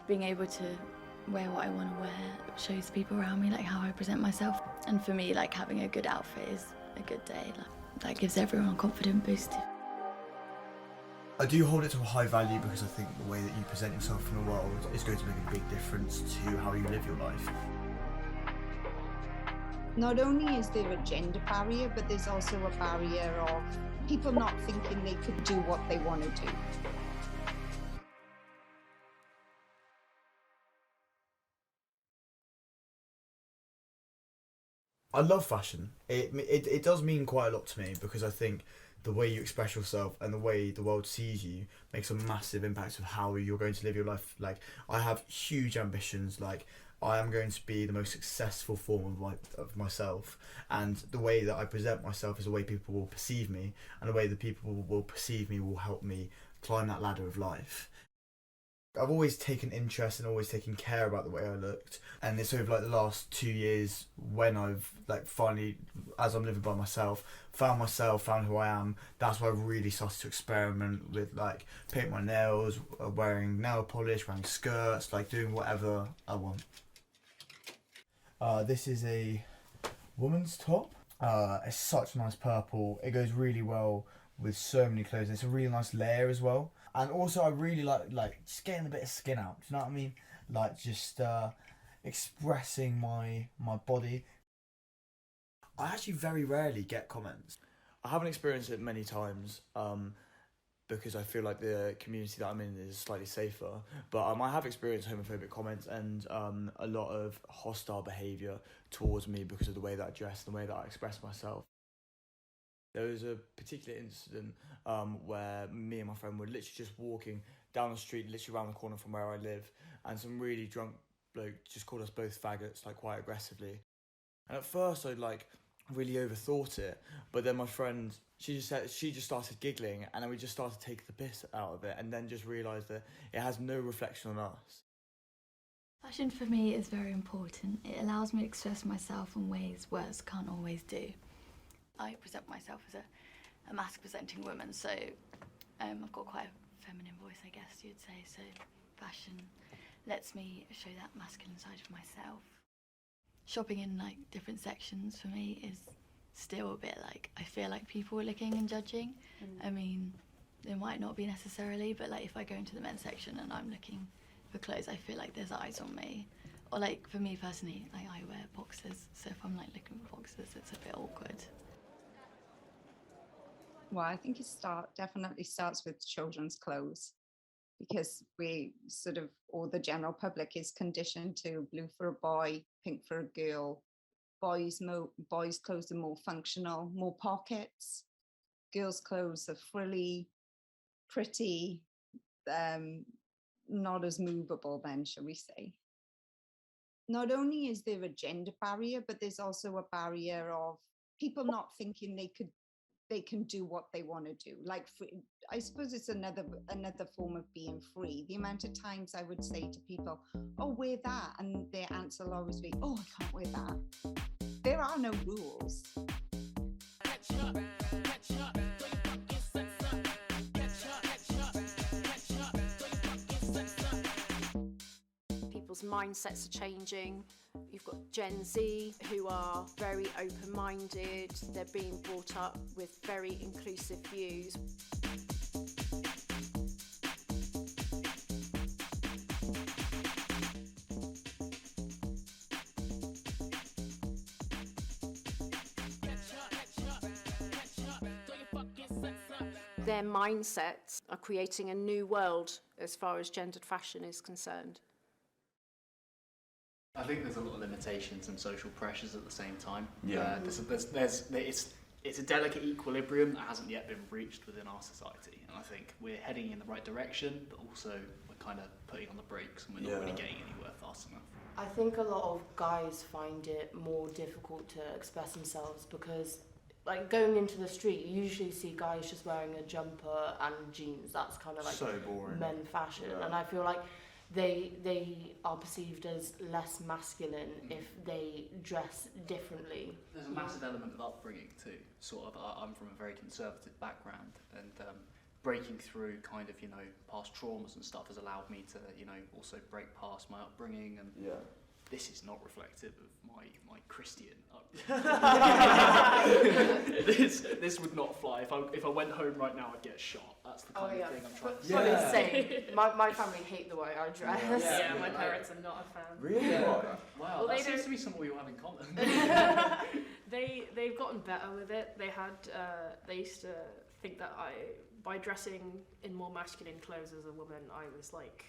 being able to wear what I want to wear shows people around me like how I present myself. And for me, like having a good outfit is a good day. Like, that gives everyone a confident boost. I do hold it to a high value because I think the way that you present yourself in the world is going to make a big difference to how you live your life. Not only is there a gender barrier, but there's also a barrier of people not thinking they could do what they want to do. I love fashion. It does mean quite a lot to me because I think the way you express yourself and the way the world sees you makes a massive impact of how you're going to live your life. Like, I have huge ambitions. Like, I am going to be the most successful form of myself, and the way that I present myself is the way people will perceive me, and the way that people will perceive me will help me climb that ladder of life. I've always taken interest and always taken care about the way I looked, and it's sort of like the last 2 years when I've like finally, as I'm living by myself, found who I am. That's why I really started to experiment with like painting my nails, wearing nail polish, wearing skirts, like doing whatever I want. This is a woman's top. It's such a nice purple. It goes really well with so many clothes. It's a really nice layer as well. And also I really like just getting a bit of skin out. Do you know what I mean? Like just expressing my body. I actually very rarely get comments. I haven't experienced it many times because I feel like the community that I'm in is slightly safer. But I have experienced homophobic comments and a lot of hostile behaviour towards me because of the way that I dress and the way that I express myself. There was a particular incident where me and my friend were literally just walking down the street, literally around the corner from where I live, and some really drunk bloke just called us both faggots, like quite aggressively. And at first I really overthought it, but then my friend, she just started giggling, and then we just started taking the piss out of it, and then just realised that it has no reflection on us. Fashion for me is very important. It allows me to express myself in ways words can't always do. I present myself as a masc-presenting woman, so I've got quite a feminine voice, I guess you'd say, so fashion lets me show that masculine side of myself. Shopping in like different sections for me is still a bit like, I feel like people are looking and judging. I mean, there might not be necessarily, but like if I go into the men's section and I'm looking for clothes, I feel like there's eyes on me. Or like for me personally, like I wear boxers, so if I'm like looking for boxers, it's a bit awkward. Well, I think it definitely starts with children's clothes, because or the general public is conditioned to blue for a boy, pink for a girl. Boys' clothes are more functional, more pockets. Girls' clothes are frilly, pretty, not as movable then, shall we say. Not only is there a gender barrier, but there's also a barrier of people not thinking they can do what they want to do. Like, I suppose it's another form of being free. The amount of times I would say to people, oh, wear that, and their answer will always be, oh, I can't wear that. There are no rules. People's mindsets are changing. You've got Gen Z who are very open-minded. They're being brought up with very inclusive views. Their mindsets are creating a new world as far as gendered fashion is concerned. I think there's a lot of limitations and social pressures at the same time. Yeah. It's a delicate equilibrium that hasn't yet been reached within our society, and I think we're heading in the right direction, but also we're kind of putting on the brakes and we're not really getting anywhere fast enough. I think a lot of guys find it more difficult to express themselves because, like, going into the street, you usually see guys just wearing a jumper and jeans. That's kind of like so boring. Men fashion, and I feel like they are perceived as less masculine if they dress differently. There's a massive element of upbringing too. I'm from a very conservative background, and breaking through kind of, you know, past traumas and stuff has allowed me to, you know, also break past my upbringing, and this is not reflective of my Christian upbringing. this would not fly. If I went home right now, I'd get shot. That's the kind of thing I'm trying to say. Same. My family hate the way I dress. Yeah, my parents are not a fan. Really? Yeah. Wow, Well, that they seems don't- to be something we all have in common. They've gotten better with it. They used to think that by dressing in more masculine clothes as a woman, I was like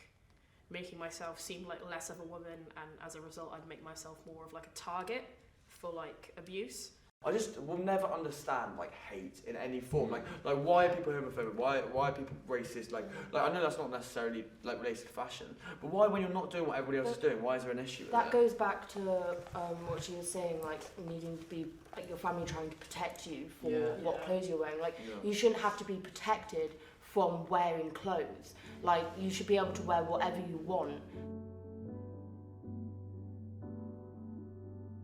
making myself seem like less of a woman, and as a result I'd make myself more of like a target for like abuse. I just will never understand like hate in any form. Like why are people homophobic? Why are people racist? Like I know that's not necessarily like related to fashion, but why, when you're not doing what everybody else is doing, why is there an issue with That it? goes back to what she was saying, like needing to be like your family trying to protect you for what clothes you're wearing. Like you shouldn't have to be protected from wearing clothes. Like you should be able to wear whatever you want.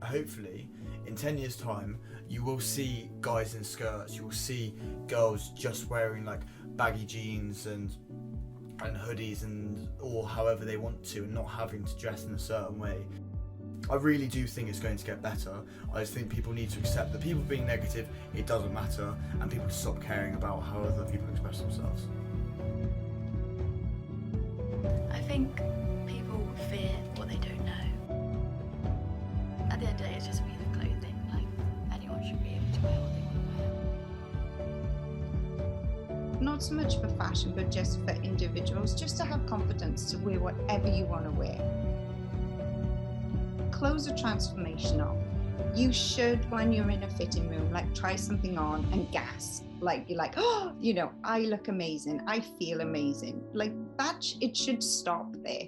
Hopefully, in 10 years' time, you will see guys in skirts, you will see girls just wearing like baggy jeans and hoodies and or however they want to, and not having to dress in a certain way. I really do think it's going to get better. I just think people need to accept that people being negative, it doesn't matter, and people to stop caring about how other people express themselves. I think people fear what they don't know. At the end of the day, it's just a piece of clothing. Like, anyone should be able to wear what they want to wear. Not so much for fashion, but just for individuals, just to have confidence to wear whatever you want to wear. Clothes are transformational. You should, when you're in a fitting room, like try something on and gasp. Like you're like, oh, you know, I look amazing. I feel amazing. Like that, it should stop there.